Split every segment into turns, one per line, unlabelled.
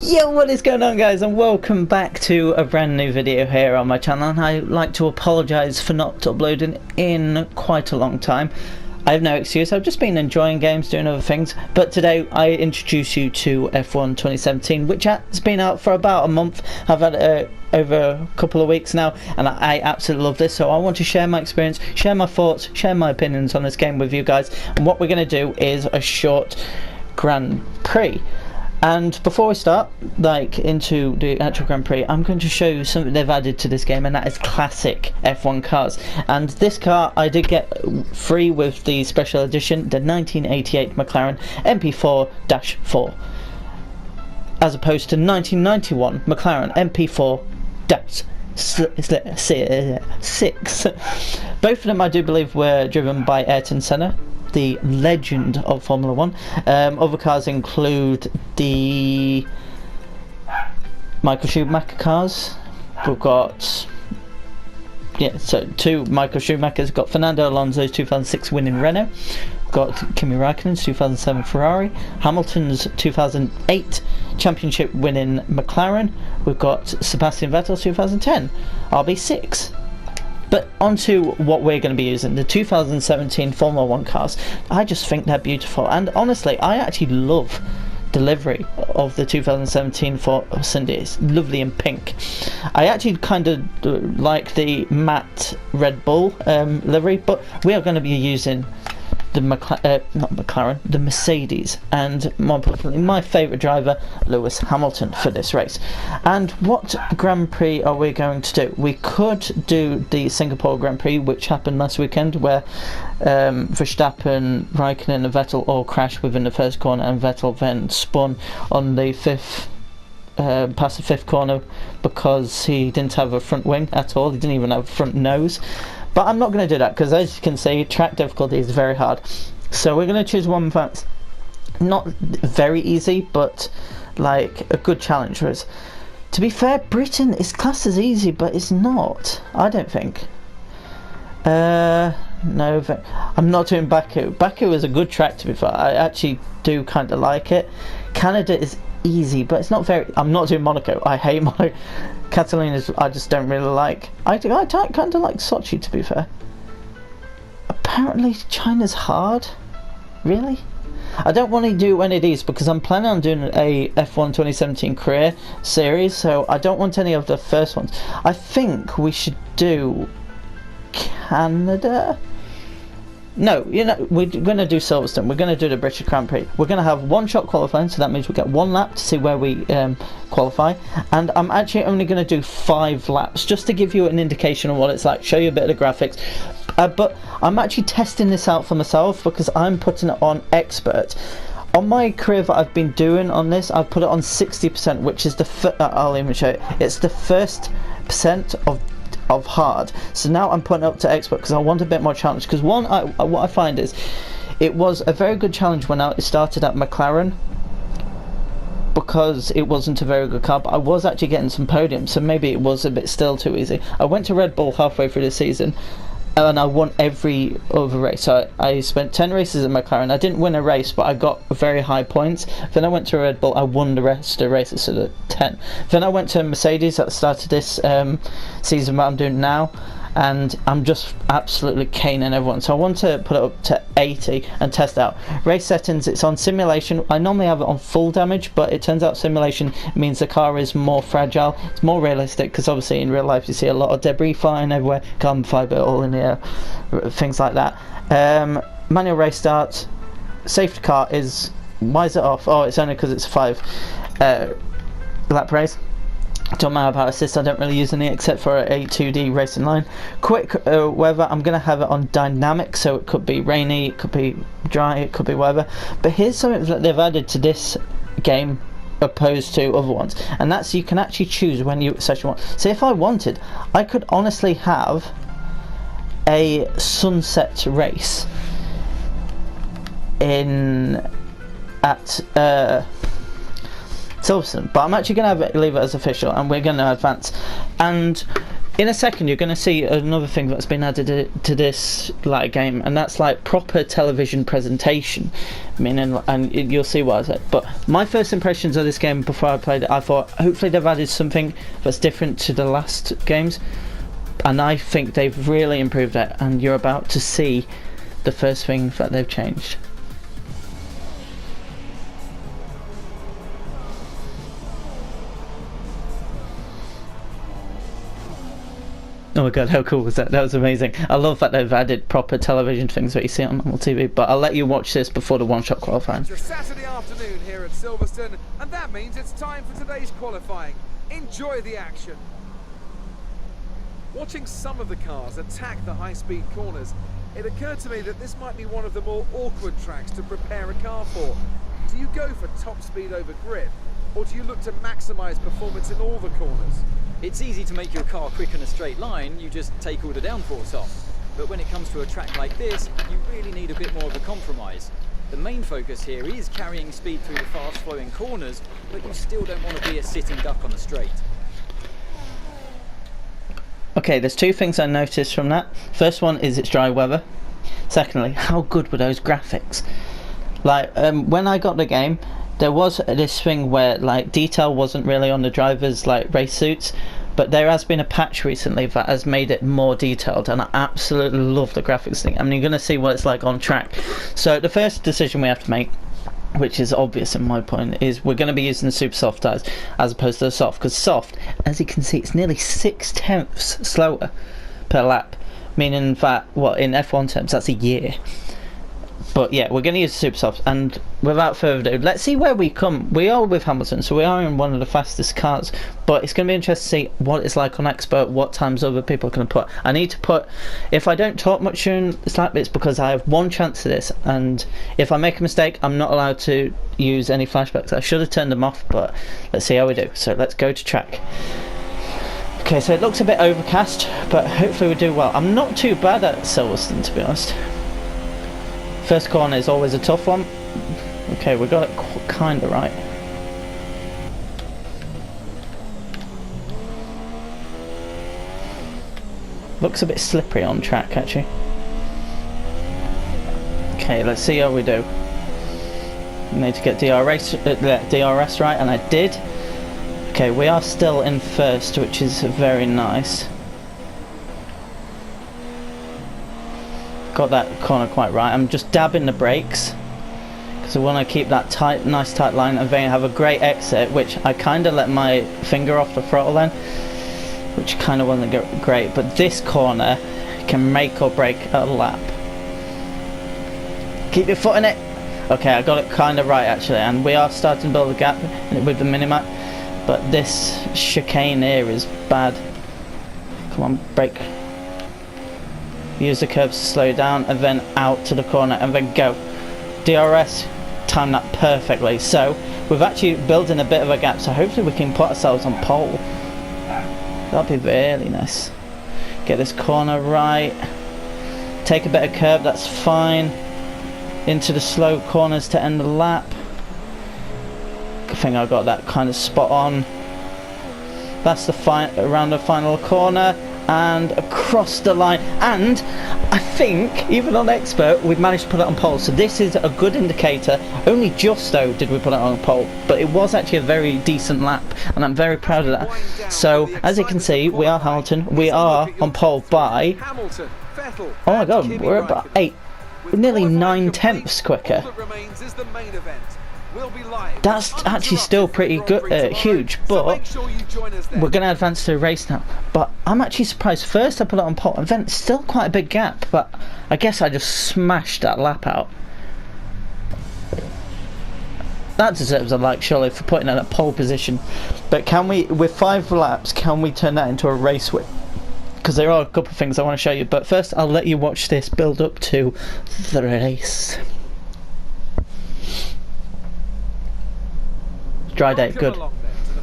Yo, what is going on, guys, and welcome back to a brand new video here on my channel. And I'd like to apologise for not uploading in quite a long time. I have no excuse, I've just been enjoying games, doing other things, but today I introduce you to F1 2017, which has been out for about a month. I've had it over a couple of weeks now, and I absolutely love this, so I want to share my experience, share my thoughts, share my opinions on this game with you guys. And what we're going to do is a short Grand Prix. And before we start, into the actual Grand Prix, I'm going to show you something they've added to this game, and that is classic F1 cars. And this car I did get free with the special edition, the 1988 McLaren MP4-4, as opposed to 1991 McLaren MP4-6. Both of them, I do believe, were driven by Ayrton Senna, the legend of Formula 1. Other cars include the Michael Schumacher cars. We've got two Michael Schumachers. We've got Fernando Alonso's 2006 winning Renault. We've got Kimi Raikkonen's 2007 Ferrari. Hamilton's 2008 championship winning McLaren. We've got Sebastian Vettel's 2010 RB6. But onto what we're going to be using, the 2017 Formula 1 cars. I just think they're beautiful, and honestly, I actually love the livery of the 2017 Ford Cindy. It's lovely in pink. I actually kind of like the matte Red Bull livery, but we are going to be using the the Mercedes, and more importantly, my favourite driver, Lewis Hamilton, for this race. And what Grand Prix are we going to do? We could do the Singapore Grand Prix, which happened last weekend, where Verstappen, Raikkonen and Vettel all crashed within the first corner, and Vettel then spun on the past the fifth corner because he didn't have a front wing at all. He didn't even have a front nose. But I'm not going to do that, because as you can see, track difficulty is very hard. So we're going to choose one that's not very easy, but like a good challenge for us. To be fair, Britain is classed as easy, but it's not, I don't think. No, I'm not doing Baku. Baku is a good track, to be fair. I actually do kind of like it. Canada is easy, but it's not very. I'm not doing Monaco. I hate Monaco. Catalonia, I just don't really like. I kind of like Sochi, to be fair. Apparently China's hard. Really? I don't want to do any of these because I'm planning on doing a F1 2017 career series, so I don't want any of the first ones. I think we should do Canada. No, we're going to do Silverstone. We're going to do the British Grand Prix. We're going to have one-shot qualifying, so that means we get one lap to see where we qualify. And I'm actually only going to do 5 laps, just to give you an indication of what it's like, show you a bit of the graphics. But I'm actually testing this out for myself because I'm putting it on expert. On my career that I've been doing on this, I've put it on 60%, which is I'll even show you. It's the first percent of hard. So now I'm putting it up to expert because I want a bit more challenge, because what I find is it was a very good challenge when I started at McLaren, because it wasn't a very good car, but I was actually getting some podiums, so maybe it was a bit still too easy. I went to Red Bull halfway through the season and I won every other race. So I spent 10 races at McLaren. I didn't win a race, but I got very high points. Then I went to Red Bull. I won the rest of the races, so the 10. Then I went to Mercedes at the start of this season that I'm doing now, and I'm just absolutely caning everyone. So I want to put it up to 80 and test out. Race settings, it's on simulation. I normally have it on full damage, but it turns out simulation means the car is more fragile. It's more realistic, because obviously in real life you see a lot of debris flying everywhere, carbon fibre all in the air, things like that. Manual race start. Safety car is, why is it off? Oh, it's only because it's a 5 lap race. Don't matter about assist, I don't really use any except for a 2D racing line. Quick weather, I'm going to have it on dynamic, so it could be rainy, it could be dry, it could be whatever. But here's something that they've added to this game opposed to other ones, and that's you can actually choose when you session want. So if I wanted, I could honestly have a sunset race at Silverstone, but I'm actually going to leave it as official, and we're going to advance. And in a second you're going to see another thing that's been added to this like game, and that's like proper television presentation. I mean, and you'll see what I said. But my first impressions of this game before I played it, I thought hopefully they've added something that's different to the last games, and I think they've really improved it, and you're about to see the first thing that they've changed. Oh my god, how cool was that? That was amazing. I love that they've added proper television things that you see on normal TV, but I'll let you watch this before the one-shot qualifying.
It's a Saturday afternoon here at Silverstone, and that means it's time for today's qualifying. Enjoy the action. Watching some of the cars attack the high-speed corners, it occurred to me that this might be one of the more awkward tracks to prepare a car for. Do you go for top speed over grip, or do you look to maximise performance in all the corners?
It's easy to make your car quick in a straight line, you just take all the downforce off. But when it comes to a track like this, you really need a bit more of a compromise. The main focus here is carrying speed through the fast flowing corners, but you still don't want to be a sitting duck on the straight.
Okay, there's two things I noticed from that. First one is it's dry weather. Secondly, how good were those graphics? Like, when I got the game, there was this thing where like detail wasn't really on the drivers' like race suits, but there has been a patch recently that has made it more detailed, and I absolutely love the graphics thing. I mean, you're going to see what it's like on track. So the first decision we have to make, which is obvious in my point, is we're going to be using the super soft tyres as opposed to the soft, because soft, as you can see, it's nearly 6/10 slower per lap, meaning that, well, in F1 terms that's a year. But yeah, we're going to use super soft, and without further ado, let's see where we come. We are with Hamilton, so we are in one of the fastest cars, but it's going to be interesting to see what it's like on expert, what times other people are going to put. I need to put, if I don't talk much during this lap, it's because I have one chance to this, and if I make a mistake, I'm not allowed to use any flashbacks. I should have turned them off, but let's see how we do. So let's go to track. Okay, so it looks a bit overcast, but hopefully we do well. I'm not too bad at Silverstone, to be honest. First corner is always a tough one. Okay, we got it kind of right. Looks a bit slippery on track, actually. Okay, let's see how we do. We need to get DRS right, and I did. Okay, we are still in first, which is very nice. Got that corner quite right. I'm just dabbing the brakes because I want to keep that tight, nice tight line, and then have a great exit, which I kind of let my finger off the throttle then, which kind of wasn't great. But this corner can make or break a lap. Keep your foot in it. Okay, I got it kind of right actually, and we are starting to build a gap with the minimap, but this chicane here is bad. Come on, brake. Use the curbs to slow down, and then out to the corner, and then go. DRS, time that perfectly. So we've actually building a bit of a gap, so hopefully we can put ourselves on pole. That'd be really nice. Get this corner right. Take a bit of curb, that's fine. Into the slow corners to end the lap. I think I got that kind of spot on. That's the around the final corner. And across the line, and I think even on expert we've managed to put it on pole, so this is a good indicator. Only just though did we put it on pole, but it was actually a very decent lap, and I'm very proud of that. So as you can see, we are Hamilton, we are on pole by, oh my god, we're about 8, nearly 9/10 quicker. That's actually still pretty good, huge, but we're going to advance to a race now. But I'm actually surprised. First I put it on pole, and then it's still quite a big gap, but I guess I just smashed that lap out. That deserves a like, surely, for putting it in a pole position. But can we, with 5 laps, can we turn that into a race win? Because there are a couple of things I want to show you, but first I'll let you watch this build up to the race. Dry day, good.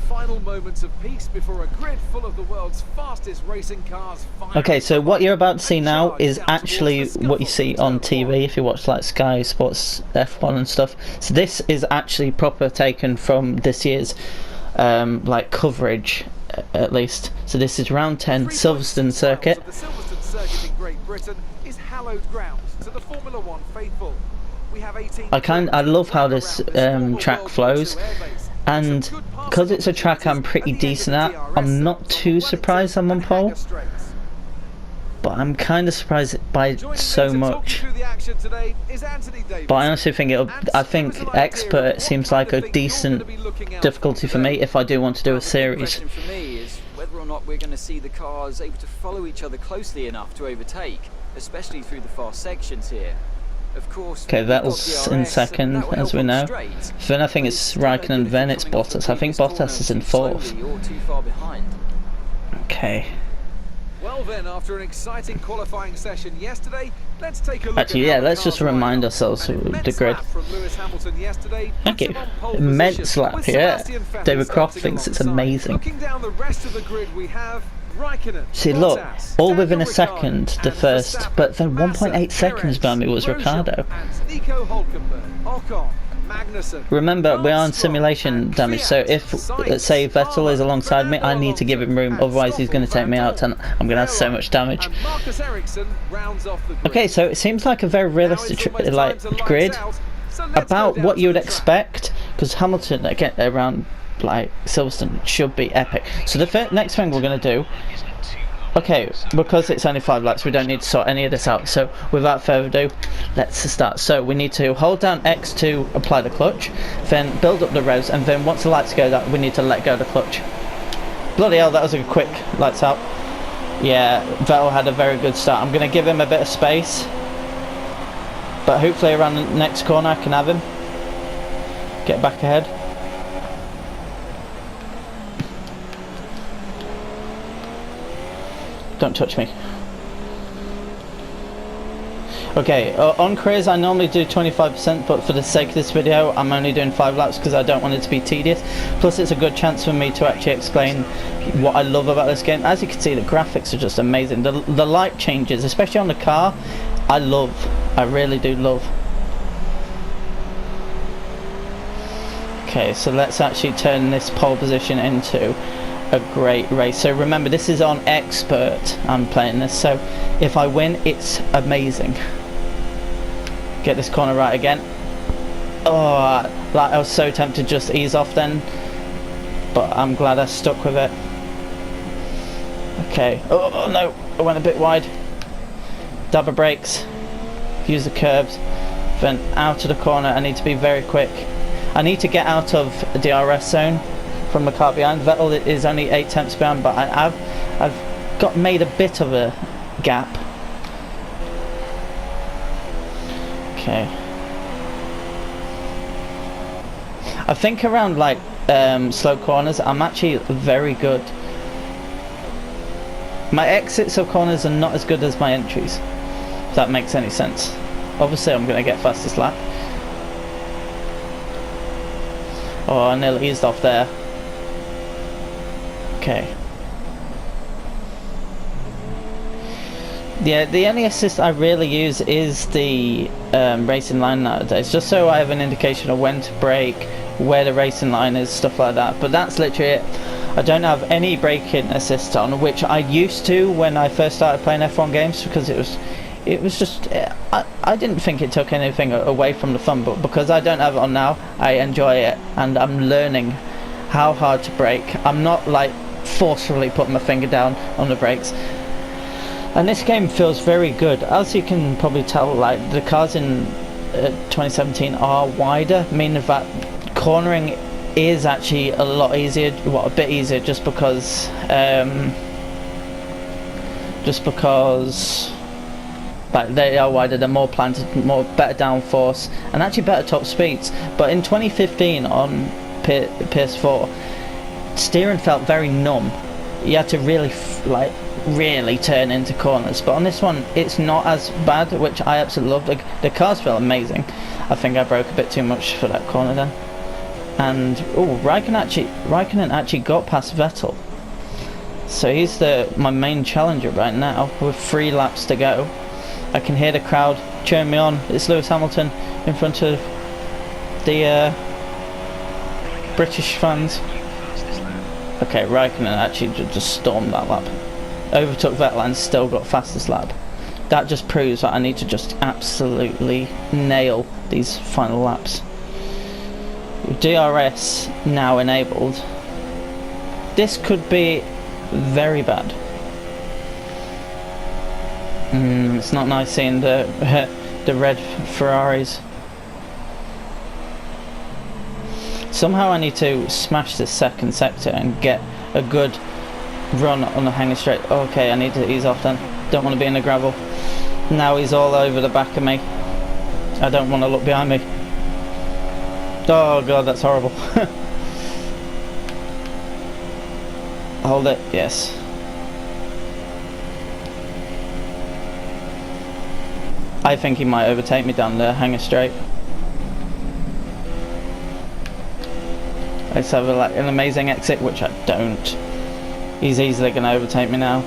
Final moments of peace before a grid full of the world's fastest racing cars.
Okay, so what you're about to see now is actually what you see on TV if you watch like Sky Sports F1 and stuff. So this is actually proper taken from this year's like coverage at least. So this is round 10,
3.6
Silverstone
miles
circuit.
of the Silverstone circuit in Great Britain is hallowed ground to the Formula One faithful. We have 18
I love how this track flows, and because it's a track I'm pretty decent at, I'm not too surprised I'm on pole, but I'm kind of surprised by so much. But I honestly think I think expert seems like a decent difficulty for me if I do want to do a series.
The question for me is whether or not we're going to see the cars able to follow each other closely enough to overtake, especially through the fast sections here. Of course,
Okay, Vettel's in second, as we know. Then I think it's Raikkonen, then it's Bottas. I think Bottas is in fourth.
Or too far behind.
Okay.
Well then, after an exciting qualifying session yesterday, let's take a look
Actually,
at
yeah,
how the
let's just
cars line
remind
up.
ourselves
An
of the
immense
grid.
lap from Lewis Hamilton yesterday
Thank
puts
you.
him on pole
Immense
position,
lap,
with
yeah.
Sebastian Vettel
David Croft
starting
thinks it's
alongside.
amazing.
Looking down the rest of the grid, we have Raikkonen,
See, look,
Bottas,
all
Daniel
within a
Ricciardo,
second, the
and
first,
Verstappen,
but then
Massa,
1.8 seconds
Perez,
behind me was
Grosjean,
Ricciardo.
and Nico Hülkenberg, Ocon, Magnussen.
Remember, we are on
Lance Stroll
simulation
and
damage, so
Kvyat,
if,
Sainz,
let's say, Vettel is
Palmer,
alongside me, I need to give him room,
and
otherwise he's going to take me out, and I'm going to have so much damage.
And Marcus Ericsson rounds off the grid.
Okay, so it seems like a very realistic
Now it's almost
like
time to lights
grid,
out, so let's go
about
down
what
to
you would
the track.
expect, because Hamilton again around like Silverstone should be epic. So the next thing we're going to do, okay, because it's only 5 laps, we don't need to sort any of this out. So without further ado, let's start. So we need to hold down X to apply the clutch, then build up the revs, and then once the lights go out, we need to let go of the clutch. Bloody hell, that was a quick lights out. Yeah, Vettel had a very good start. I'm going to give him a bit of space, but hopefully around the next corner I can have him get back ahead. Don't touch me. Okay, on Craze I normally do 25%, but for the sake of this video I'm only doing 5 laps because I don't want it to be tedious. Plus it's a good chance for me to actually explain what I love about this game. As you can see, the graphics are just amazing. The light changes, especially on the car, I really do love. Okay, so let's actually turn this pole position into a great race. So remember, this is on expert I'm playing this, so if I win it's amazing. Get this corner right again. Oh, like I was so tempted to just ease off then, but I'm glad I stuck with it. Okay, oh no, I went a bit wide. Dab of brakes, use the curves, then out of the corner. I need to be very quick. I need to get out of the DRS zone from the car behind. Vettel is only 8 tenths behind, but I've got made a bit of a gap. Okay. I think around like slow corners I'm actually very good. My exits of corners are not as good as my entries, if that makes any sense. Obviously I'm going to get fastest lap. Oh, I nearly eased off there. Okay. Yeah, the only assist I really use is the racing line nowadays, just so I have an indication of when to brake, where the racing line is, stuff like that. But that's literally it. I don't have any braking assist on, which I used to when I first started playing F1 games, because it was just, I didn't think it took anything away from the fun, but because I don't have it on now, I enjoy it, and I'm learning how hard to brake. I'm not like forcefully putting my finger down on the brakes. And this game feels very good. As you can probably tell, like the cars in 2017 are wider, meaning that cornering is actually a lot easier, well, a bit easier, just because like they are wider, they're more planted, better downforce, and actually better top speeds. But in 2015 on PS4, steering felt very numb. You had to really really turn into corners, but on this one it's not as bad, which I absolutely love. The cars feel amazing. I think I broke a bit too much for that corner then. And oh, Raikkonen actually got past Vettel, so he's my main challenger right now with 3 laps to go. I can hear the crowd cheering me on. It's Lewis Hamilton in front of the British fans. Okay, Raikkonen actually just stormed that lap. Overtook Vettel and still got fastest lap. That just proves that I need to just absolutely nail these final laps. With DRS now enabled, this could be very bad. It's not nice seeing the red Ferraris. Somehow I need to smash this second sector and get a good run on the hanging straight. Okay, I need to ease off then. Don't want to be in the gravel. Now he's all over the back of me. I don't want to look behind me. Oh god, that's horrible. Hold it, yes. I think he might overtake me down the hanger straight. Let's have an amazing exit, which I don't. He's easily going to overtake me now.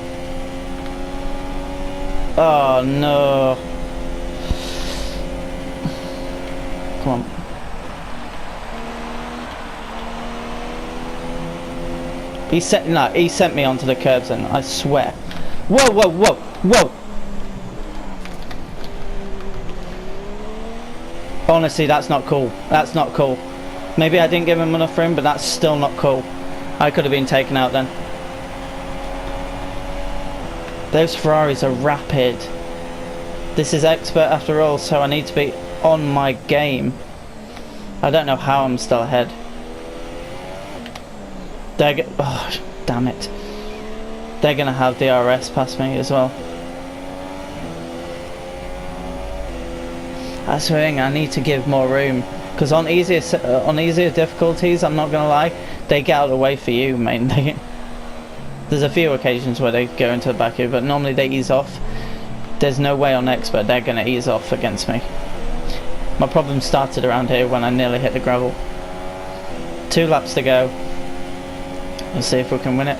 Oh no. Come on. He sent me onto the curbs and I swear. Whoa, whoa, whoa, whoa. Honestly, that's not cool. That's not cool. Maybe I didn't give him enough room, but that's still not cool. I could have been taken out then. Those Ferraris are rapid. This is expert after all, so I need to be on my game. I don't know how I'm still ahead. Oh, damn it. They're gonna have DRS past me as well. That's the thing, I need to give more room. Because on easier difficulties, I'm not gonna lie, they get out of the way for you mainly. There's a few occasions where they go into the back of you, but normally they ease off. There's no way on expert they're gonna ease off against me. My problem started around here when I nearly hit the gravel. 2 laps to go. Let's see if we can win it.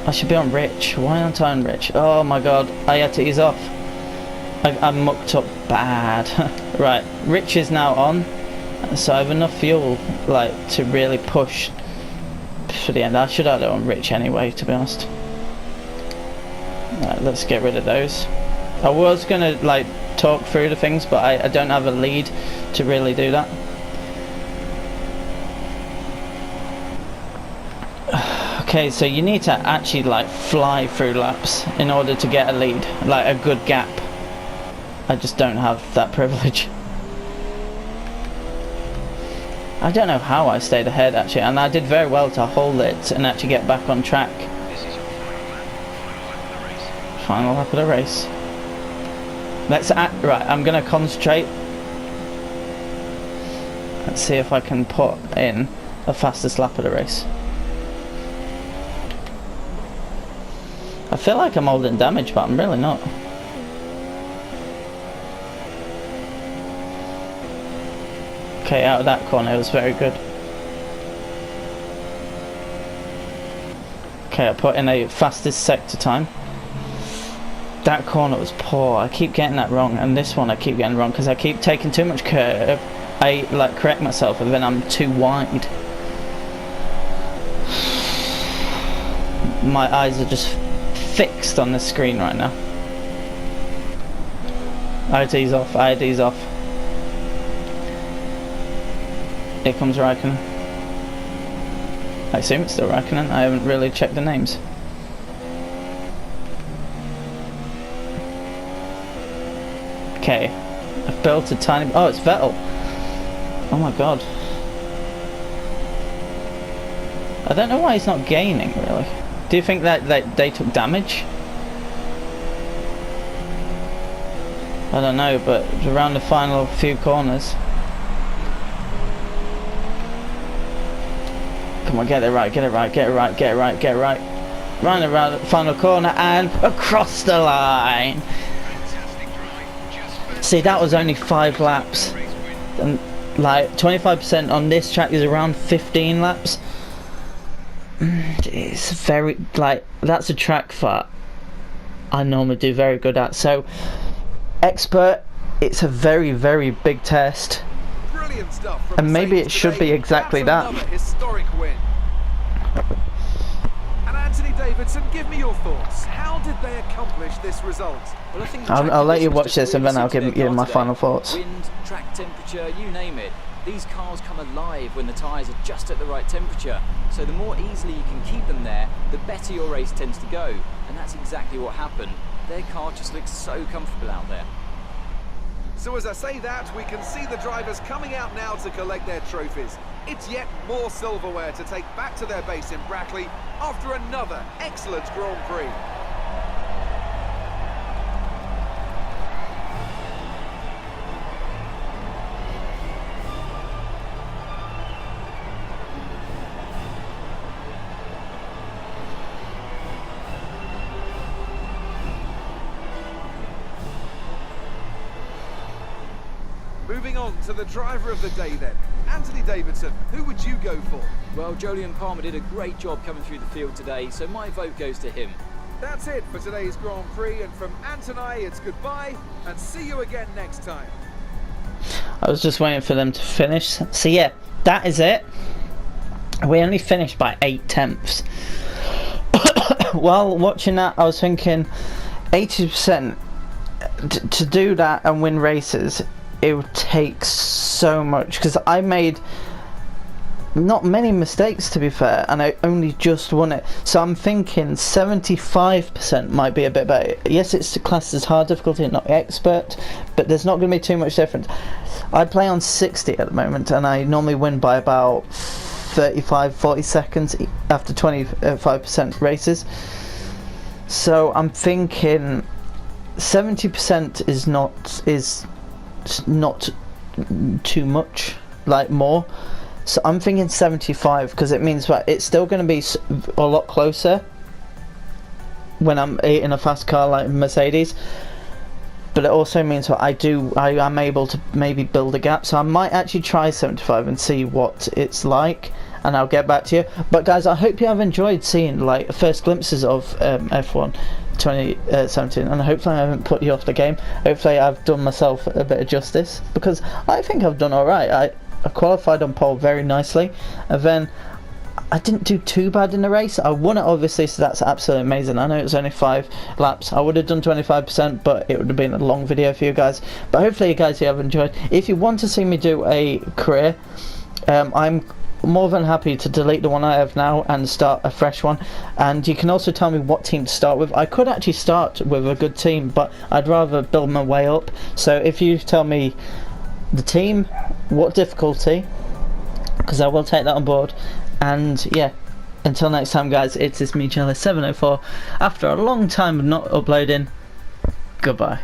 I should be on Rich. Why aren't I on Rich? Oh my god, I had to ease off. I mucked up bad. Right, Rich is now on, so I have enough fuel to really push for the end. I should have it on Rich anyway, to be honest. Right, let's get rid of those. I was gonna talk through the things, but I don't have a lead to really do that. Okay, so you need to actually fly through laps in order to get a lead, a good gap. I just don't have that privilege. I don't know how I stayed ahead actually, and I did very well to hold it and actually get back on track. Final lap of the race. Right, I'm gonna concentrate. Let's see if I can put in a fastest lap of the race. I feel like I'm holding damage, but I'm really not. Okay, out of that corner it was very good. Okay, I put in a fastest sector time. That corner was poor. I keep getting that wrong, and this one I keep getting wrong because I keep taking too much curve. I correct myself and then I'm too wide. My eyes are just fixed on the screen right now. I had to ease off. Here comes Raikkonen. I assume it's still Raikkonen. I haven't really checked the names. Okay, I've built a tiny... Oh, it's Vettel. Oh my god. I don't know why he's not gaining, really. Do you think that they took damage? I don't know, but around the final few corners... Come on, get it right. Right around the final corner and across the line. See, that was only 5 laps. And 25% on this track is around 15 laps. It's very, that's a track that I normally do very good at. So, expert, it's a very, very big test.
Brilliant stuff from
And maybe
Mercedes
it should
today.
be exactly
That's
that.
another historic win. Davidson, give me your thoughts. How did they accomplish this result?
Well, I think the
I'll
track
let you
conditions
watch
just
this and
really
then I'll
suited
give
their
you
car
my
today.
final thoughts.
Wind, track temperature, you name it. These cars come alive when the tyres are just at the right temperature. So the more easily you can keep them there, the better your race tends to go. And that's exactly what happened. Their car just looks so comfortable out there.
So as I say that, we can see the drivers coming out now to collect their trophies. It's yet more silverware to take back to their base in Brackley after another excellent Grand Prix. Moving on to the driver of the day then. Anthony Davidson, who would you go for?
Well, Jolyon Palmer did a great job coming through the field today, so my vote goes to him.
That's it for today's Grand Prix, and from Ant and I, it's goodbye, and see you again next time.
I was just waiting for them to finish. So yeah, that is it. We only finished by 8/10. While watching that, I was thinking 80% to do that and win races, it would take so much, because I made not many mistakes, to be fair, and I only just won it. So I'm thinking 75% might be a bit better. Yes, it's classed as hard difficulty, not expert, but there's not going to be too much difference. I play on 60 at the moment, and I normally win by about 35-40 seconds after 25% races. So I'm thinking 70% is not too much, like more. So I'm thinking 75, because it means that it's still going to be a lot closer when I'm in a fast car like Mercedes, but it also means that I am able to maybe build a gap. So I might actually try 75 and see what it's like, and I'll get back to you. But guys, I hope you have enjoyed seeing like first glimpses of F1 2017, and hopefully I haven't put you off the game. Hopefully I've done myself a bit of justice, because I think I've done alright. I qualified on pole very nicely, and then I didn't do too bad in the race. I won it obviously, so that's absolutely amazing. I know it was only 5 laps. I would have done 25%, but it would have been a long video for you guys. But hopefully you guys have enjoyed. If you want to see me do a career, I'm more than happy to delete the one I have now and start a fresh one. And you can also tell me what team to start with. I could actually start with a good team, but I'd rather build my way up. So if you tell me the team, what difficulty, because I will take that on board. And yeah, until next time guys, it's me Jelly704. After a long time of not uploading, goodbye.